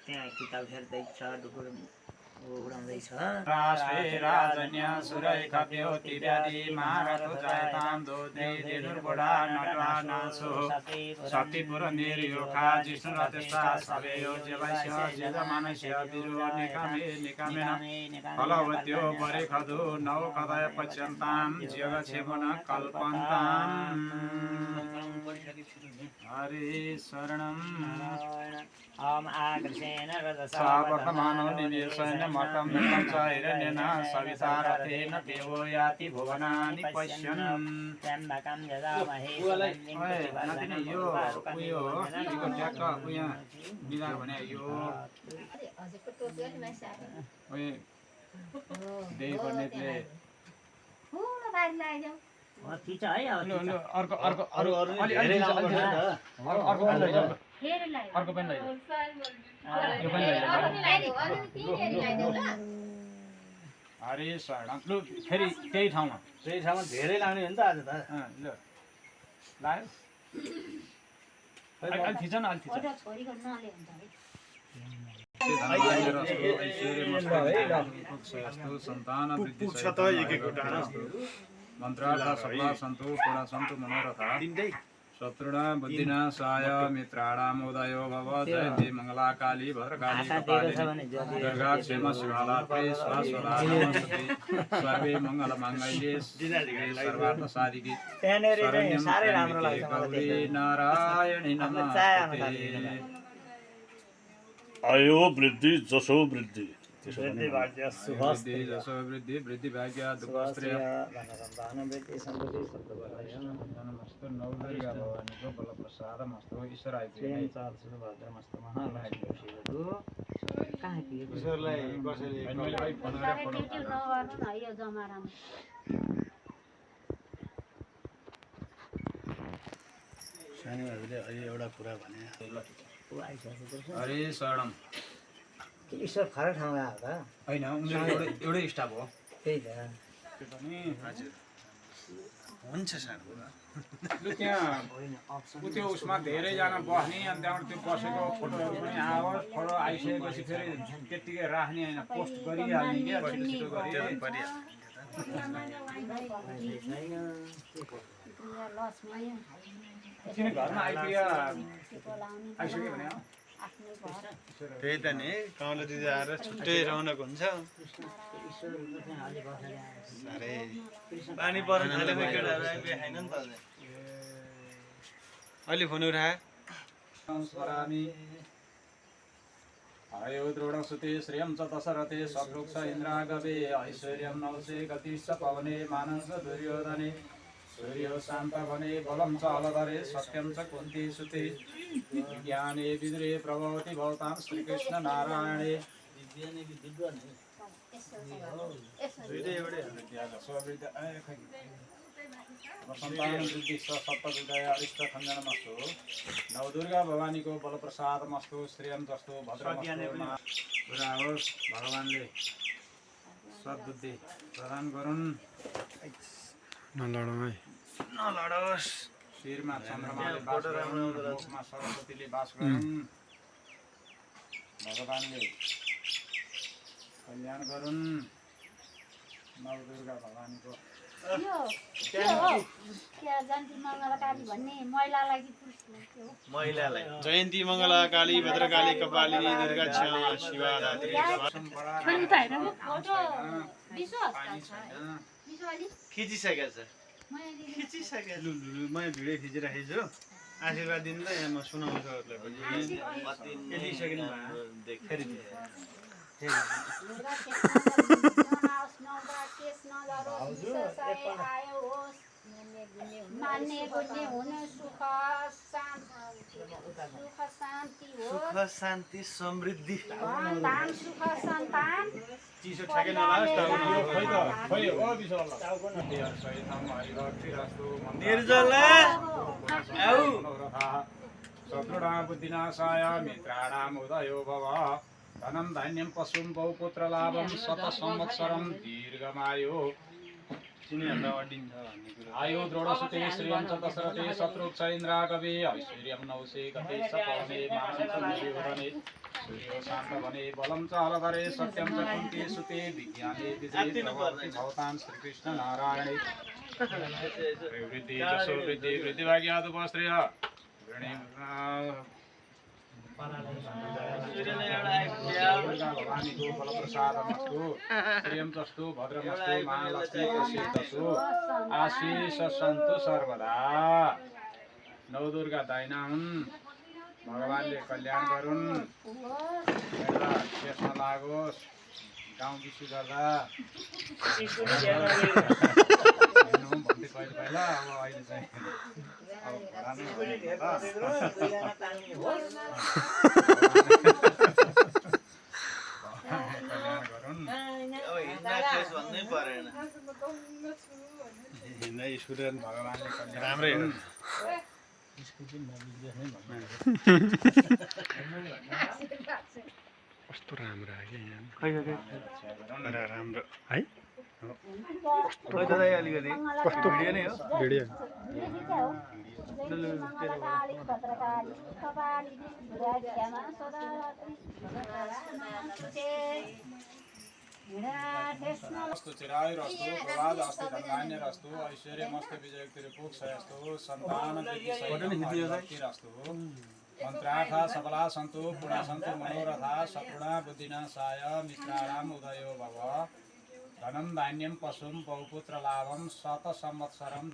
त्यहाँ किताब हेर्दैछ ढुकुर उडाउँदैछ राष्ट्रे राजन्य सुरै खप्यो तिब्यादी महारथो जायताम दोद्री देदुर्बुढा नटवा नासो शक्तिपुर निर्योखा जिष्णु रतेष्टा सवेयो जेवैस्य जिजमानस्य बिरु निकामे निकामेन फलवत्यो परे खदु नौ कदय पच्यन्ताम जगक्षेमन कल्पन्ताम हरि शरणम ओम आकृष्णेन रजसा वर्तमानो निवेशेन मतं मतं च हिरण्येन सविता रथेन देवो याति भुवनानि पश्यन् त्र्यम्बकं यजामहे नातिनी यो उयो यो ट्याक्क उयो मिलाएर भने यो उयो देही गर्नेले पुरो बारी लाग्यो थिच है अब अर्को अर्को अरु अलि अलि अर्को पनि लैजाऊ फेरि लाग्यो अर्को पनि लैजाऊ यो पनि लैजाऊ हरि शरण लु फेरि त्यही ठाउँमा धेरै लाउने हो नि त आज त ल लाग्यो अलि थिच न अलि थिच ओटा छोरीको नले हुन्छ सन्तान वृद्धि मन्त्रार्थ सफला सन्तु पूर्ण सन्तु मनोरथा शत्रुणा बुद्धिनाशाय मित्राणाम उदयो भव जयन्ती मङ्गला काली भद्रकाली कपाली दुर्गा क्षेम शिवालात्रे स्वास्वदा नमस्ते सर्वे मङ्गलमाङ्गल्ये सर्वार्थ साधिके शरण्यं त्र्यम्बके गौरी नारायणी नमस्ते आयो वृद्धि जसो वृद्धि वृद्धि भाग्य शुभ वृद्धि जसो वृद्धि वृद्धि भाग्य दुःखस्त्रिय धन वृद्धि समृद्धि शब्दवलय नमस्तु नवदुर्गा भवानीको बलप्रसादमस्तु ईश्वर श्रीं चार्सु भद्रमस्तु महालक्ष्मी शिवदु कहाँ के ईश्वरलाई कसैले मैले भाइ फोन गरेर फोटो नगर्नु न यो जमारामा सानीहरूले अहिले एउटा कुरा भने हरे शरणम ईश्वर फरक ठाउँमा आयो त होइन उनीहरू एउटै स्टाफ हो त्यही त पनि हजुर हुन्छ सानो लु त्यहाँ त्यो उसमा धेरैजना बस्ने अनि त्यहाँबाट त्यो बसेको फोटोहरू पनि आओस् फोटो आइसकेपछि फेरि त्यत्तिकै राख्ने होइन पोस्ट गरिहाल्ने क्या छिटो गरी किन घरमा आइपुग्यो आइसक्यो भने त्यही त नि काउले दिदी आएर छुट्टै रौनक हुन्छ अरे पानी पर्न थालेको केटाहरू आइपुगे छैन नि त अहिले फोन उठाए स्मरामि आयो दृढसुते श्रियं च दशरथे सद्रुक्ष इन्द्रागवे ऐश्वर्यं नवसे गतिश्च पवने मानस दुर्योधने सूर्यो शान्त भने बलं च अलधरे सत्यं च कुन्ती सुते ज्ञाने विदुरे प्रभवति भवतां श्रीकृष्ण नारायणे सन्तान वृद्धि सप्तविदय अरिष्ट खञ्जनमस्तु नवदुर्गा भवानीको बलप्रसादमस्तु श्रेयम जस्तो भद्रमस्तु होस् भगवानले सद्बुद्धि प्रदान गरून् नलडोस् शिरमा चन्द्रमाले बास गरून् मुखमा सरस्वतीले बास गरून् भगवानले कल्याण गरून् नवदुर्गा भवानीको महिलालाई जयन्ती मङ्गला काली भद्रकाली कपालिनी दुर्गा क्षमा शिवा दात्री खिचिसकेको छ खिचिसकेको मैले भिडियो खिचिराखेको छु आशीर्वाद दिनु ल यहाँ म सुनाउँछु सुख शान्ति समृद्धि चिसो ठ्याकै शत्रुणा बुद्धिनाशाय मित्राणाम् उदयो भव धनं धान्यं पशुं बहुपुत्र लाभं शत संवत्सरं दीर्घमायो चिनीहरुलाई अडिन्छ भन्ने कुरा आयु दृढसुते श्रियं च दशरथे शत्रुक्ष इन्द्रागवे ऐश्वर्यं नौसे गते सपवने मानं च दुर्योधने सूर्यो शान्तवने बलं च अलधरे सत्यं च कुन्ती सुते विज्ञाने विजये प्रभवति भवतां श्रीकृष्ण नारायणे वृद्धि जसो वृद्धि वृद्धिभाग्यादुपश्रेय भवानीको बलप्रसादमस्तु प्रियं तस्तु भद्रमस्तु महालक्ष्मी प्रसिद्धसु आशिष सन्तु सर्वदा नवदुर्गा दाइना हुन् भगवानले कल्याण गरून् एउटा त्यसमा लागोस् गाउँ बिसी गर्दा भन्दै पहिला अब अहिले चाहिँ अब राम्रो कल्याण गरून् भन्नै परेन भगवानले कल्याण राम्रै हो कस्तो राम्रो आयो यहाँ राम्रो है अलिकति कस्तो भिडियो नै हो भिडियो अस्तु चिरायुरस्तु प्रभादस्तु धनधान्यरस्तु ऐश्वर्यमस्तु विजयतिरुपुक्षयस्तु सन्तानवृद्धिरस्तु मन्त्रार्था सबला सन्तु पुणा सन्तु मनोरथा सत्रुणा बुद्धिनाशाय मित्राणाम् उदयो भव धनं धान्यं पशुं बहुपुत्र लाभं शत संवत्सरं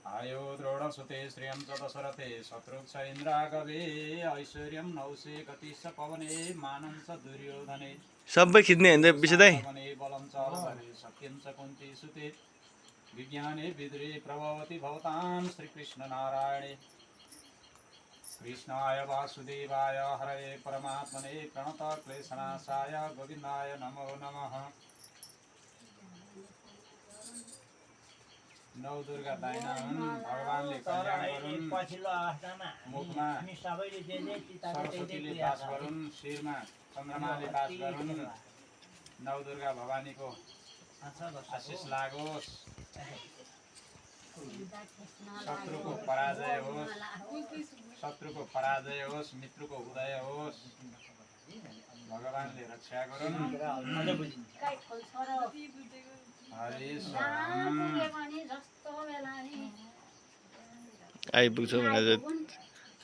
आयो दृढसुते श्रियं च दशरथे शत्रुक्ष इन्द्रागवे ऐश्वर्यं नौसे गतिश्च पवने मानं च दुर्योधने सबै खिच्ने होइन विशेषै बलं च अलधरे सत्यं च कुन्ती सुते विज्ञाने विद्रे प्रभवति भवतां श्रीकृष्ण नारायणे कृष्णाय वासुदेवाय हरये परमात्मने प्रणत क्लेशनाशाय गोविन्दाय नमो नमः नवदुर्गा दाइना हुन् भगवानले कल्याण गरून् मुखमा सरस्वतीले बास गरून् शिरमा चन्द्रमाले बास गरून् नवदुर्गा भवानीको आशिष लागोस् शत्रुको पराजय होस् मित्रको उदय होस् भगवानले रक्षा गरून्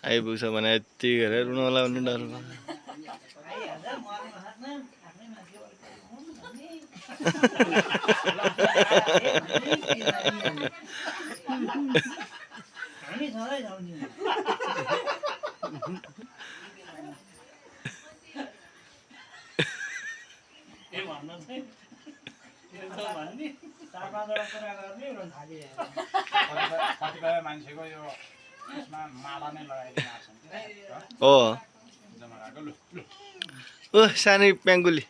आइपुग्छ भने यति गरेर रुन होला भन्ने डर कतिपय मान्छेको यो यसमा माला नै लगाइदिनु हो ओ सानो प्याङ्गुली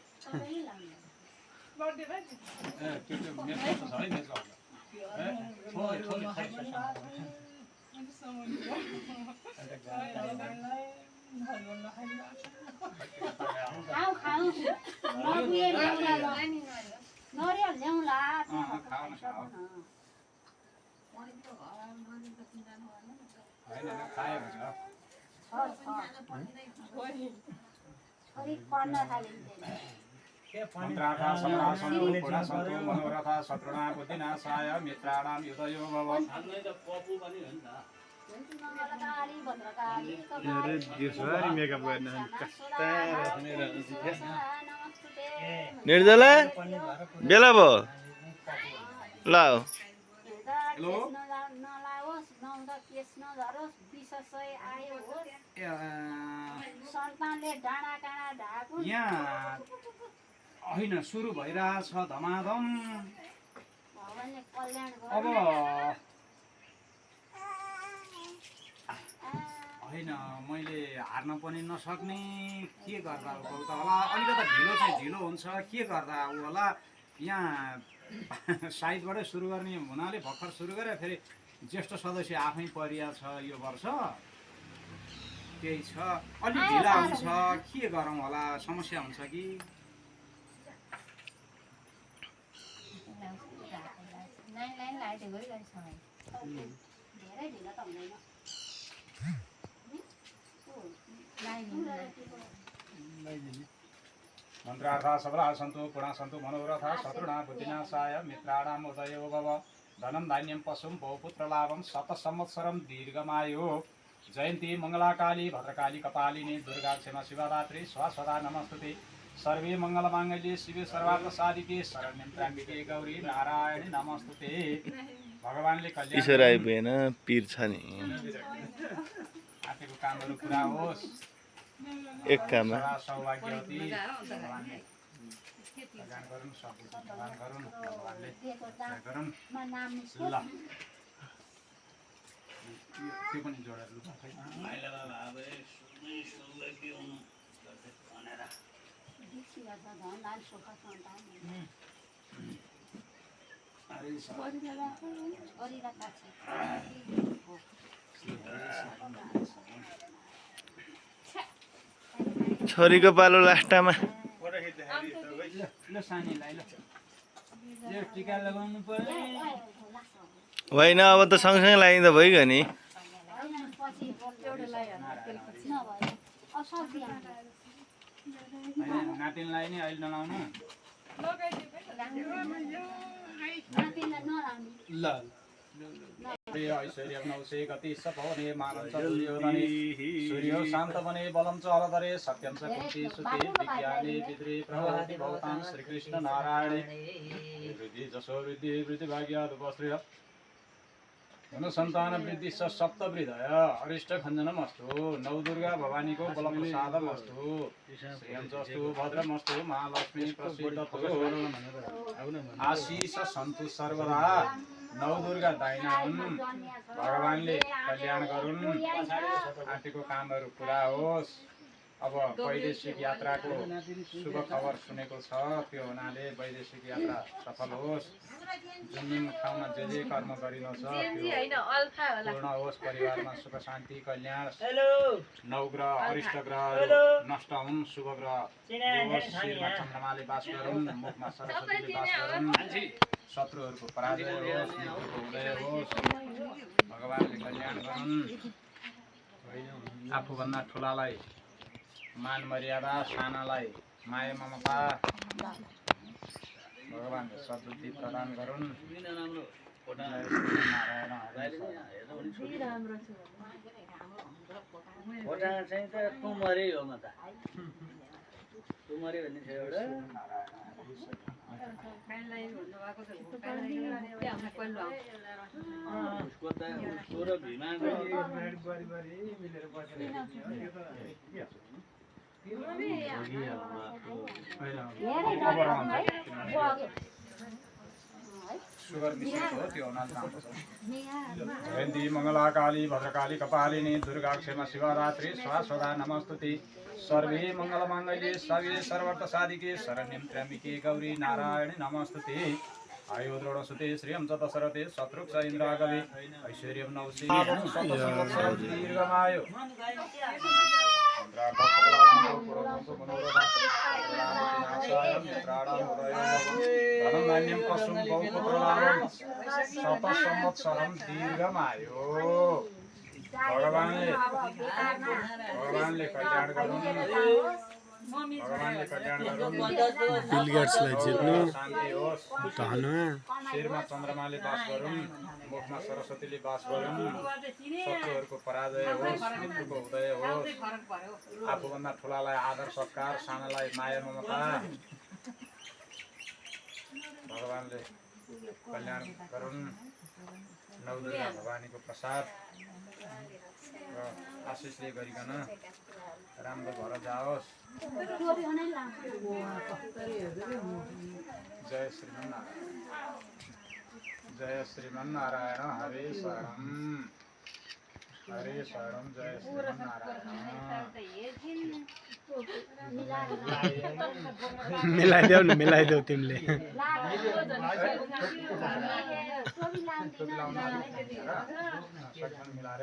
नरियल ल्याउँला मन्त्रार्था सबला सन्तु पुणा सन्तु मनोरथा शत्रुणा बुद्धिनाशाय मित्राणाम् युधयो भव मेकअप गर्न निर्जला बेला भयो ल यहाँ होइन सुरु भइरहेछ धमाधम अब होइन मैले हार्न पनि नसक्ने के गर्दा बोल्दा होला अलिकति ढिलो चाहिँ ढिलो हुन्छ के गर्दा ऊ होला यहाँ साइडबाटै सुरु गर्ने हुनाले भर्खर सुरु गरे फेरि ज्येष्ठ सदस्य आफै परिया छ यो वर्ष त्यही छ अलिक ढिला हुन्छ के गरौँ होला समस्या हुन्छ कि लाइन लाइट गरिरहेछ धेरै ढिलो त हुँदैन मन्त्रार्था सबला सन्तु पुरा सन्तु मनोरथा शत्रुणा बुद्धिनाशाय मित्राणाम उदयो भव धनं धान्यं पशुं बहुपुत्र लाभं शतसंवत्सरं दीर्घमायु जयन्ती मङ्गलाकाली भद्रकाली कपालिनी दुर्गा क्षमा शिवरात्रि स्वसदा नमस्तुते सर्वे मङ्गलमाङ्गल्ये शिवे सर्वार्थ साधिके शरण्यं त्र्यम्बिके गौरी नारायणी नमस्तुते भगवानले कल्याण ईश्वर आइपुगेन पीर छ नि आफैको कामहरू पुरा होस् एक काममा सौभाग्यवती भगवानले कल्याण गरून् सबैको प्रदान गरून् भगवानले गरून् ल त्यो पनि जोडेर लु छोरीको पालो लास्टमा ल सानीलाई ल यो टिका लगाउनु पर्यो होइन अब त सँगसँगै लगाइँदा भइगयो नि नातिनलाई नि अहिले नलाउनु ल ऐश्वर्य नौसे गति सपवने मानन्छ दुर्योधने सूर्यो शान्त बने बलम च अलधरे सत्यं च कुन्ती सुते विज्ञाने विद्रे प्रभवति भवतां श्रीकृष्ण नारायणे वृद्धि जसो वृद्धि वृद्धि भाग्यादुपश्रिय धनुसन्तान वृद्धि स सप्तवृदय अरिष्ट खञ्जनमस्तु नौ दुर्गा भवानीको बलम प्रसादमस्तु श्रियञ्चस्तु भद्रमस्तु महालक्ष्मी प्रसिद्धतु आशीष सन्तु सर्वदा नौ दुर्गा दाइना हुन् भगवानले कल्याण गरून् आँटीको कामहरू पुरा होस् अब वैदेशिक यात्राको शुभ खबर सुनेको छ त्यो हुनाले वैदेशिक यात्रा सफल होस् जुन जुन ठाउँमा जे जे कर्म गरिनु छ त्यो पूर्ण होस् परिवारमा सुख शान्ति कल्याण नवग्रह अरिष्ट ग्रहहरू नष्ट हुन् शुभ ग्रह शिरमा चन्द्रमाले बास गरून् मुखमा सरस्वतीले बास गरून् शत्रुहरूको पराजय होस् मृत्युको उदय होस् भगवानले कल्याण गरून् आफूभन्दा ठुलालाई मान मर्यादा सानालाई माया ममता भगवानले सद्बुद्धि प्रदान गरून् चाहिँ त कुमरे हो म त कुमरे भन्ने छ एउटा उसको त उसको र भीमाको सुगर मिश्रित हो त्यो हुनाले राम्रो छ जयन्ती मङ्गलाकाली भद्रकाली कपालिनी दुर्गा क्षमा शिवरात्रि स्वसदा नमस्तुते सर्वे मङ्गलमाङ्गल्ये शिवे सर्वार्थ साधिके शरण्यं त्र्यम्बिके गौरी नारायणी नमस्तुते आयो दृढसुते श्रियं च दशरथे शत्रुघ्न इन्द्रागवे ऐश्वर्यं नवसे दीर्घमायु धनं धान्यं पशुं बहुपुत्रलाभं शतसंवत्सरं दीर्घमायु भगवानले कल्याण गरून् भगवानले कल्याण गरून् बिलगेट्सलाई जित्नु शान्ति होस् धन शिरमा चन्द्रमाले बास गरून् मुखमा सरस्वतीले बास गरून् शत्रुहरूको पराजय होस् मृत्युको उदय होस् आफूभन्दा ठुलालाई आदर सत्कार सानालाई माया ममता भगवानले कल्याण गरून् नौ दुर्गा भवानीको प्रसाद र आशिषले गरिकन राम्रो भएर जाओस् जय श्रीमन्नारायण हरे शरणं जय श्रीमन्नारायण मिलाइदेऊ तिमीले मिलाएर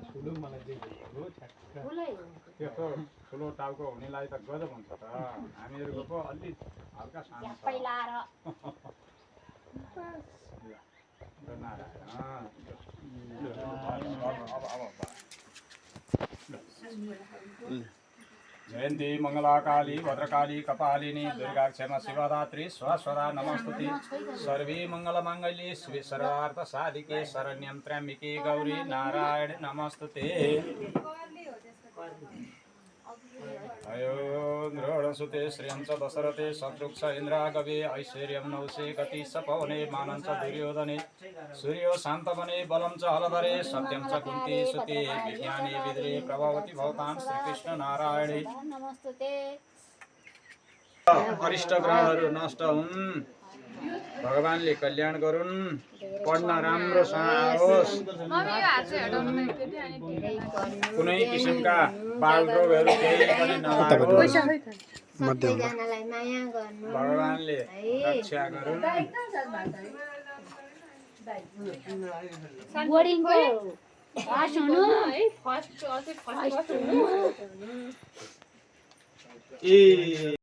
ठुलो मलाई देखेको ठ्याक्क ठुलै हो त्यस्तो ठुलो टाउको हुनेलाई त गजब हुन्छ त हामीहरूको पो अलि हल्का सानो छ झ्याप्पै लाएर जयन्ती मङ्गलाकाली भद्रकाली कपालिनी दुर्गा क्षमा शिवदात्री स्वस्वदा नमस्तुते सर्वे मङ्गलमाङ्गल्ये शिवे सर्वार्थ साधिके शरण्यं त्र्यम्बिके गौरी नारायण नमस्तुते अयो दृढसुते श्रियं च दशरथे शत्रुक्ष इन्द्रागवे ऐश्वर्यं नौसे गति स पवने मानं च दुर्योधने सूर्यो शान्तवने बलं च हलधरे सत्यं च कुन्ती सुते विज्ञाने विद्रे प्रभवति भवतां श्रीकृष्ण नारायणे नमस्ते अरिष्ट ग्रहहरू नष्ट हुन् भगवानले कल्याण गरून् पढ्न राम्रोसँग आओस् कुनै किसिमका बाल रोगहरू केही पनि नलागोस् सबैजनालाई माया गर्नु भगवानले रक्षा गरून् बोर्डिङको पास हुनु ए